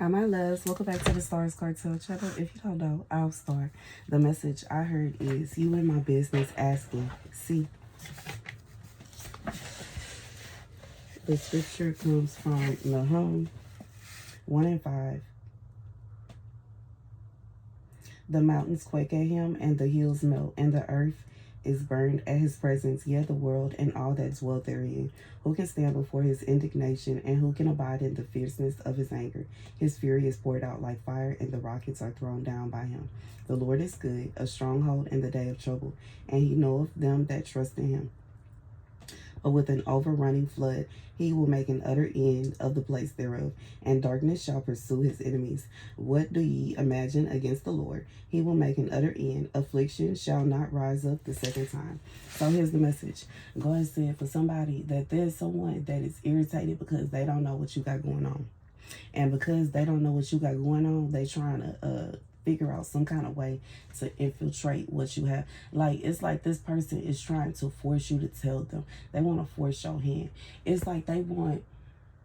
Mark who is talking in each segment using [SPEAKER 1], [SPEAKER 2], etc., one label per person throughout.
[SPEAKER 1] Hi, my loves. Welcome back to the Starscartel channel. If you don't know, I'll start. The message I heard is you in my business asking. See, the scripture comes from Nahum 1:5. The mountains quake at him, and the hills melt, and the earth is burned at his presence, yet the world and all that dwell therein. Who can stand before his indignation, and who can abide in the fierceness of his anger? His fury is poured out like fire, and the rockets are thrown down by him. The Lord is good, a stronghold in the day of trouble, and he knoweth them that trust in him. But with an overrunning flood, he will make an utter end of the place thereof, and darkness shall pursue his enemies. What do ye imagine against the Lord? He will make an utter end. Affliction shall not rise up the second time. So here's the message. God said for somebody that there's someone that is irritated because they don't know what you got going on. And because they don't know what you got going on, they trying to figure out some kind of way to infiltrate what you have. Like, it's like this person is trying to force you to tell them. They want to force your hand. It's like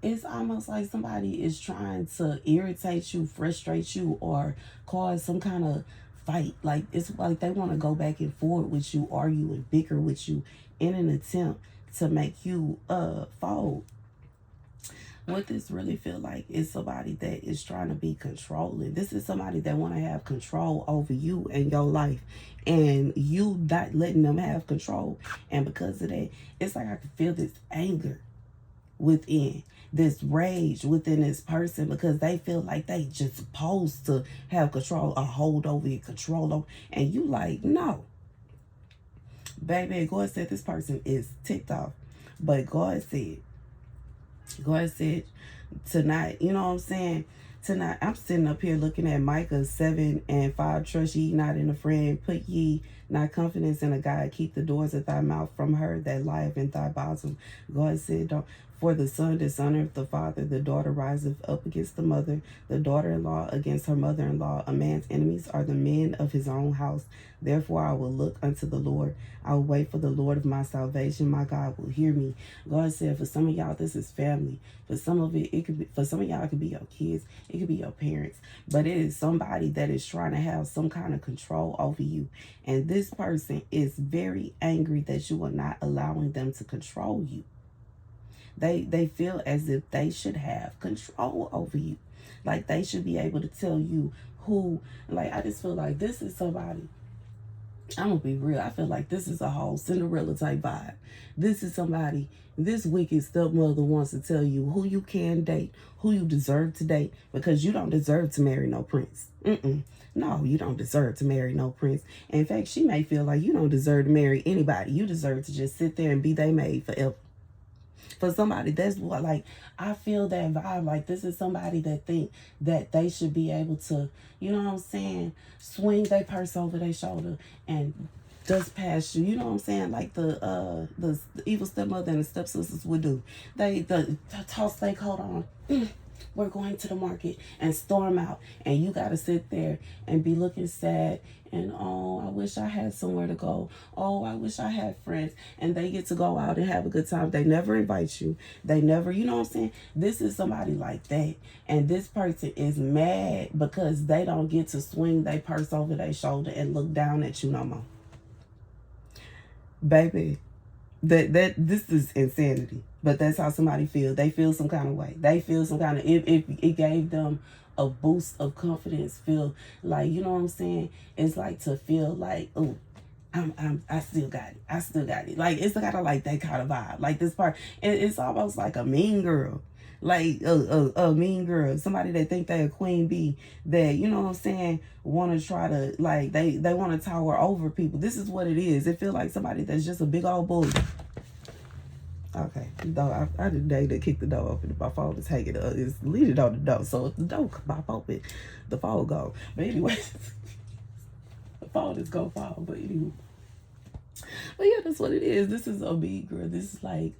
[SPEAKER 1] it's almost like somebody is trying to irritate you, frustrate you, or cause some kind of fight. Like, it's like they want to go back and forth with you, argue and bicker with you in an attempt to make you fold. What this really feel like is somebody that is trying to be controlling. This is somebody that want to have control over you and your life, and you not letting them have control. And because of that, it's like I can feel this anger within, this rage within this person, because they feel like they just supposed to have control, a hold over it, control over, and you like, no, baby. God said this person is ticked off, but God said tonight, you know what I'm saying? Tonight, I'm sitting up here looking at Micah 7:5. Trust ye not in a friend, put ye not confidence in a God. Keep the doors of thy mouth from her that lieth in thy bosom. God said, don't. For the son dishonoreth the father, the daughter riseth up against the mother, the daughter-in-law against her mother-in-law. A man's enemies are the men of his own house. Therefore I will look unto the Lord. I will wait for the Lord of my salvation. My God will hear me. God said for some of y'all, this is family. For some of it could be, for some of y'all, it could be your kids. It could be your parents. But it is somebody that is trying to have some kind of control over you. And this person is very angry that you are not allowing them to control you. They feel as if they should have control over you. Like they should be able to tell you who, like I just feel like this is somebody. I'm gonna be real. I feel like this is a whole Cinderella type vibe. This is somebody, this wicked stepmother wants to tell you who you can date, who you deserve to date, because you don't deserve to marry no prince. No, you don't deserve to marry no prince. In fact, she may feel like you don't deserve to marry anybody. You deserve to just sit there and be they maid forever. For somebody, that's what, like, I feel that vibe. Like, this is somebody that think that they should be able to, you know what I'm saying, swing their purse over their shoulder and just past you. You know what I'm saying? Like the evil stepmother and the stepsisters would do. They toss their coat on. We're going to the market, and storm out, and you got to sit there and be looking sad, and oh, I wish I had somewhere to go. Oh, I wish I had friends. And they get to go out and have a good time. They never invite you. They never, you know what I'm saying? This is somebody like that. And this person is mad because they don't get to swing their purse over their shoulder and look down at you no more. Baby, this is insanity. But that's how somebody feels. They feel some kind of way. They feel some kind of, it gave them a boost of confidence. Feel like, you know what I'm saying? It's like to feel like, oh, I still got it. I still got it. Like, it's kind of like that kind of vibe. Like this part, it's almost like a mean girl. Like a mean girl, somebody that think they a queen bee, that, you know what I'm saying, want to try to, like, they want to tower over people. This is what it is. It feel like somebody that's just a big old bully. Okay, though I did day to kick the door open. My phone is hanging up. It's leaning on the door, so if the door pop open, the phone go. But anyway, the phone is gonna fall. But anyway, but yeah, that's what it is. This is a big girl. This is like,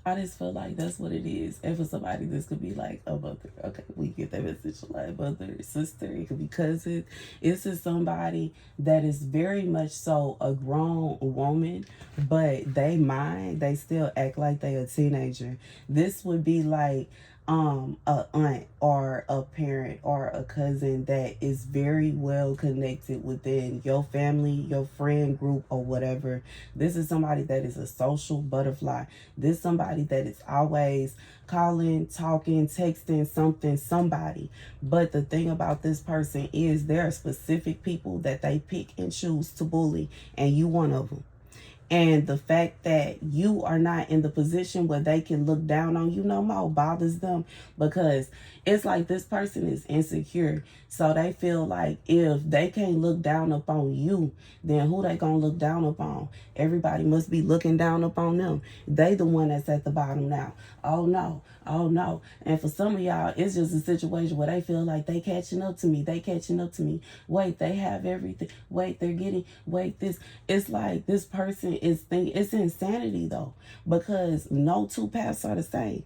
[SPEAKER 1] I just feel like that's what it is. And for somebody, this could be like a mother. Okay, we get that message, like mother, sister. It could be cousin. This is somebody that is very much so a grown woman, but they still act like they a teenager. This would be like a aunt or are a parent or a cousin that is very well connected within your family, your friend group, or whatever. This is somebody that is a social butterfly. This is somebody that is always calling, talking, texting something, somebody. But the thing about this person is there are specific people that they pick and choose to bully, and you one of them. And the fact that you are not in the position where they can look down on you no more bothers them, because it's like this person is insecure. So they feel like if they can't look down upon you, then who they gonna look down upon? Everybody must be looking down upon them. They the one that's at the bottom now. Oh no, oh no. And for some of y'all, it's just a situation where they feel like they catching up to me. They catching up to me. Wait, they have everything. Wait, they're getting, wait, this. It's like this person is thinking, it's insanity though, because no two paths are the same.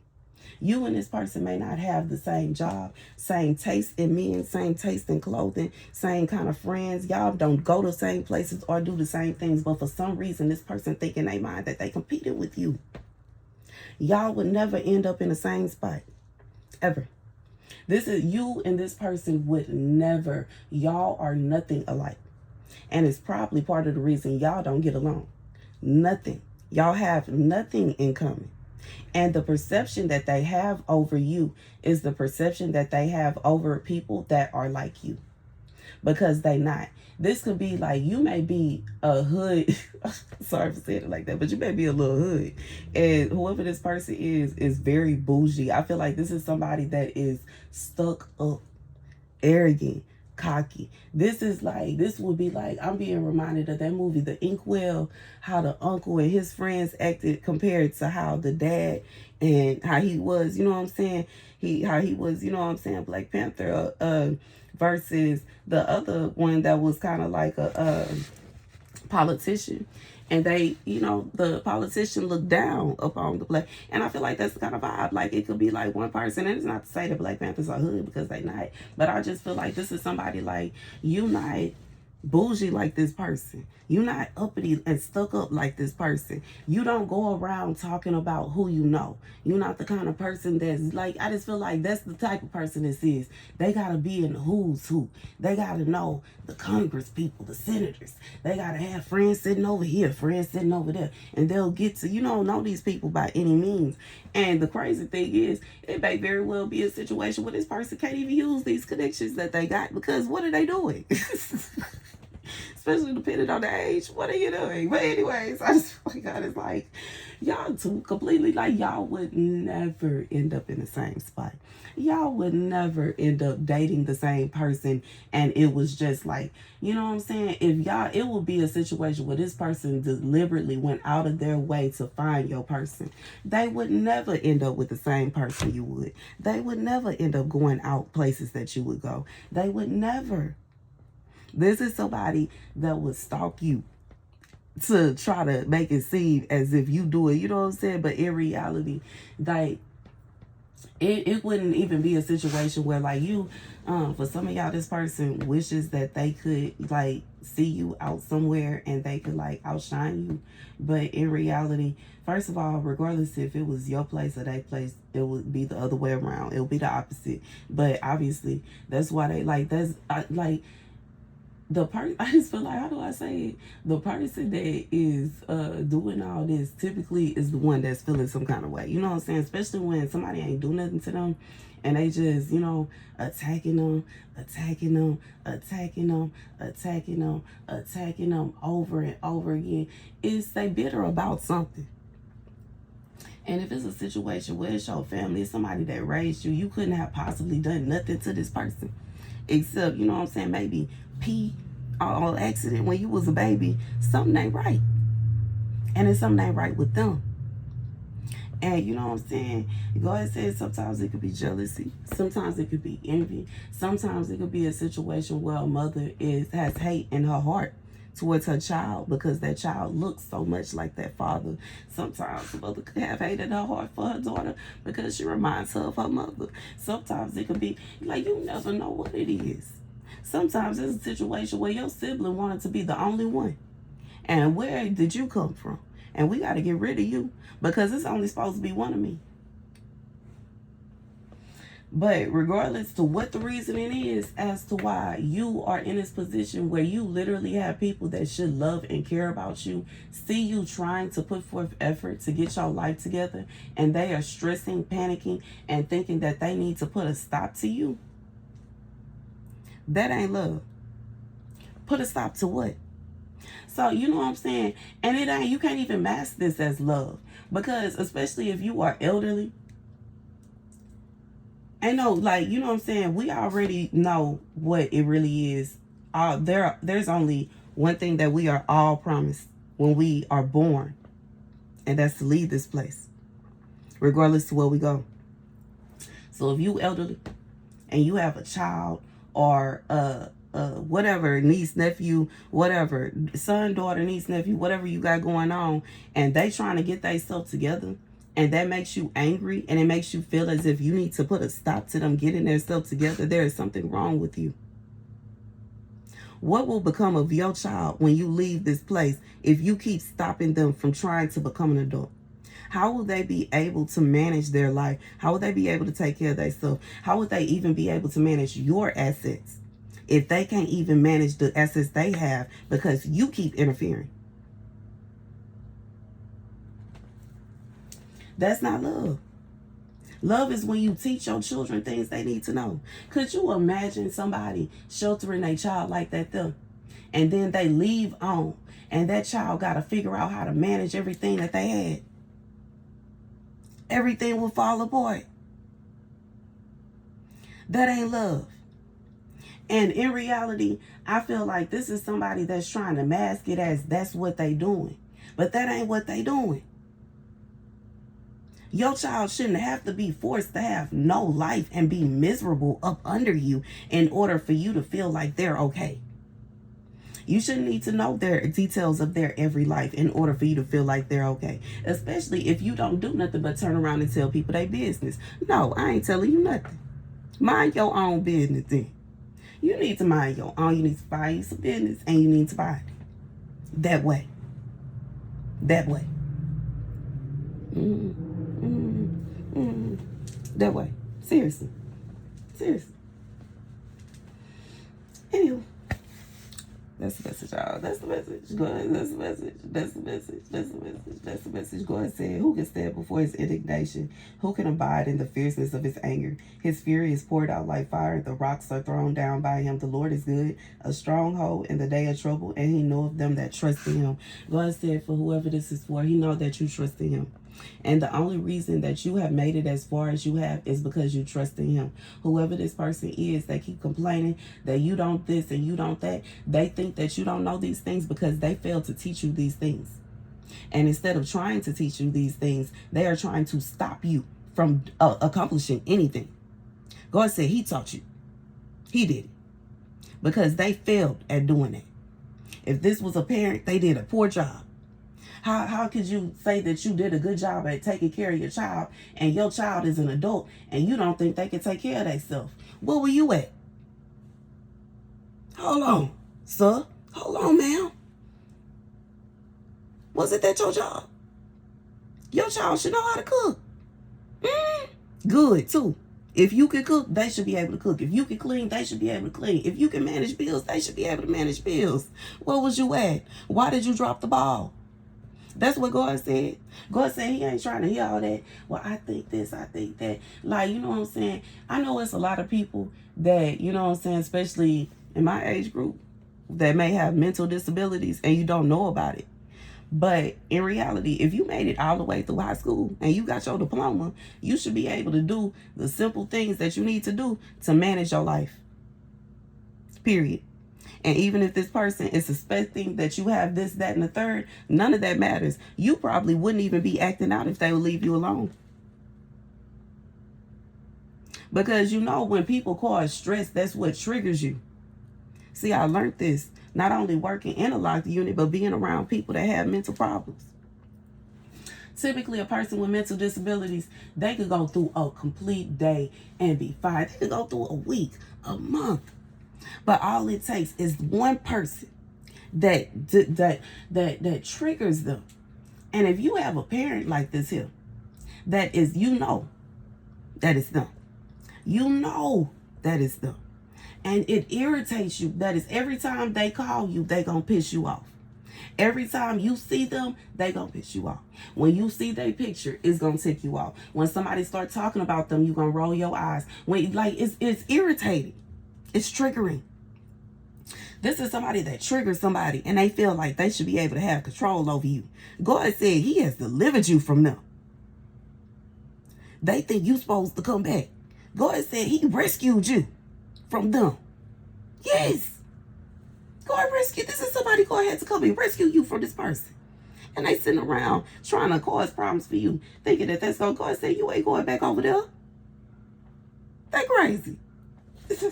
[SPEAKER 1] You and this person may not have the same job, same taste in men, same taste in clothing, same kind of friends. Y'all don't go to the same places or do the same things, but for some reason, this person think in their mind that they competed with you. Y'all would never end up in the same spot, ever. This is you and this person would never, y'all are nothing alike. And it's probably part of the reason y'all don't get along. Nothing. Y'all have nothing in common. And the perception that they have over you is the perception that they have over people that are like you. Because they not. This could be like, you may be a hood. Sorry for saying it like that, but you may be a little hood. And whoever this person is very bougie. I feel like this is somebody that is stuck up, arrogant, cocky. This would be like, I'm being reminded of that movie, The Inkwell, how the uncle and his friends acted compared to how the dad and how he was, you know what I'm saying? How he was, you know what I'm saying, Black Panther, versus the other one that was kind of like a politician. And they, you know, the politician looked down upon the black. And I feel like that's the kind of vibe. Like, it could be like one person. And it's not to say that Black Panthers are hood, because they not. But I just feel like this is somebody like, you not bougie like this person. You not uppity and stuck up like this person. You don't go around talking about who you know. You're not the kind of person that's like, I just feel like that's the type of person this is. They gotta be in the who's who. They gotta know the Congress people, the senators. They gotta have friends sitting over here, friends sitting over there. And they'll get to, you know these people by any means. And the crazy thing is, it may very well be a situation where this person can't even use these connections that they got, because what are they doing? Especially depending on the age. What are you doing? But anyways, I just feel like God is like, y'all two completely, like, y'all would never end up in the same spot. Y'all would never end up dating the same person. And it was just like, you know what I'm saying? If y'all, it would be a situation where this person deliberately went out of their way to find your person. They would never end up with the same person you would. They would never end up going out places that you would go. They would never. This is somebody that would stalk you to try to make it seem as if you do it. You know what I'm saying? But in reality, like, it wouldn't even be a situation where, like, you, for some of y'all, this person wishes that they could, like, see you out somewhere and they could, like, outshine you. But in reality, first of all, regardless if it was your place or their place, it would be the other way around. It would be the opposite. But obviously, that's why they, like, I just feel like, how do I say it? The person that is doing all this typically is the one that's feeling some kind of way. You know what I'm saying? Especially when somebody ain't do nothing to them and they just, you know, attacking them over and over again. Is they bitter about something. And if it's a situation where it's your family, it's somebody that raised you, you couldn't have possibly done nothing to this person. Except, you know what I'm saying, maybe pee on accident when you was a baby. Something ain't right. And it's something ain't right with them. And you know what I'm saying? God says sometimes it could be jealousy. Sometimes it could be envy. Sometimes it could be a situation where a mother has hate in her heart towards her child because that child looks so much like that father. Sometimes the mother could have hate in her heart for her daughter because she reminds her of her mother. Sometimes it could be like, you never know what it is. Sometimes it's a situation where your sibling wanted to be the only one. And where did you come from? And we got to get rid of you because it's only supposed to be one of me. But regardless to what the reasoning is as to why you are in this position where you literally have people that should love and care about you, see you trying to put forth effort to get your life together, and they are stressing, panicking, and thinking that they need to put a stop to you, that ain't love. Put a stop to what? So, you know what I'm saying? And it ain't, you can't even mask this as love. Because especially if you are elderly, and no, like, you know what I'm saying? We already know what it really is. There's only one thing that we are all promised when we are born. And that's to leave this place, regardless to where we go. So if you elderly and you have a child or whatever, niece, nephew, whatever, son, daughter, niece, nephew, whatever you got going on, and they trying to get themselves together, and that makes you angry, and it makes you feel as if you need to put a stop to them getting themselves together, there is something wrong with you. What will become of your child when you leave this place if you keep stopping them from trying to become an adult? How will they be able to manage their life? How will they be able to take care of themselves? How would they even be able to manage your assets if they can't even manage the assets they have because you keep interfering? That's not love. Love is when you teach your children things they need to know. Could you imagine somebody sheltering a child like that though? And then they leave on, and that child got to figure out how to manage everything that they had? Everything will fall apart. That ain't love. And in reality, I feel like this is somebody that's trying to mask it as that's what they doing. But that ain't what they doing. Your child shouldn't have to be forced to have no life and be miserable up under you in order for you to feel like they're okay. You shouldn't need to know their details of their every life in order for you to feel like they're okay. Especially if you don't do nothing but turn around and tell people their business. No, I ain't telling you nothing. Mind your own business then. You need to mind your own. You need to find you some business, and you need to find it. That way. That way. That way. Seriously. Seriously. Anywho. That's the message, y'all. That's the message. Go ahead. That's the message. That's the message. That's the message. That's the message. God said, who can stand before his indignation? Who can abide in the fierceness of his anger? His fury is poured out like fire. The rocks are thrown down by him. The Lord is good, a stronghold in the day of trouble, and he knoweth them that trust in him. God said, for whoever this is for, he know that you trust in him. And the only reason that you have made it as far as you have is because you trust in him. Whoever this person is that keep complaining that you don't this and you don't that, they think that you don't know these things because they failed to teach you these things. And instead of trying to teach you these things, they are trying to stop you from accomplishing anything. God said he taught you. He did it. Because they failed at doing it. If this was a parent, they did a poor job. How could you say that you did a good job at taking care of your child and your child is an adult and you don't think they can take care of themselves? Where were you at? Hold on, sir. Hold on, ma'am. Wasn't that your job? Your child should know how to cook. Good, too. If you can cook, they should be able to cook. If you can clean, they should be able to clean. If you can manage bills, they should be able to manage bills. Where was you at? Why did you drop the ball? That's what God said. God said he ain't trying to hear all that. Well, I think this, I think that. Like, you know what I'm saying? I know it's a lot of people that, you know what I'm saying, especially in my age group, that may have mental disabilities and you don't know about it. But in reality, if you made it all the way through high school and you got your diploma, you should be able to do the simple things that you need to do to manage your life. Period. And even if this person is suspecting that you have this, that, and the third, none of that matters. You probably wouldn't even be acting out if they would leave you alone. Because you know when people cause stress, that's what triggers you. See, I learned this, not only working in a locked unit, but being around people that have mental problems. Typically, a person with mental disabilities, they could go through a complete day and be fine. They could go through a week, a month. But all it takes is one person that triggers them. And if you have a parent like this here, that is, you know, that is them. You know that it's them. And it irritates you. That is every time they call you, they gonna piss you off. Every time you see them, they gonna piss you off. When you see their picture, it's gonna tick you off. When somebody start talking about them, you gonna roll your eyes. When like it's irritating. It's triggering. This is somebody that triggers somebody and they feel like they should be able to have control over you. God said he has delivered you from them. They think you supposed to come back. God said he rescued you from them. Yes. God rescued. This is somebody God had to come and rescue you from this person. And they sitting around trying to cause problems for you, thinking that that's going to God said you ain't going back over there. They crazy. That's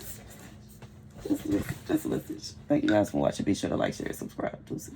[SPEAKER 1] a message. Thank you guys for watching. Be sure to like, share, and subscribe. Deuces.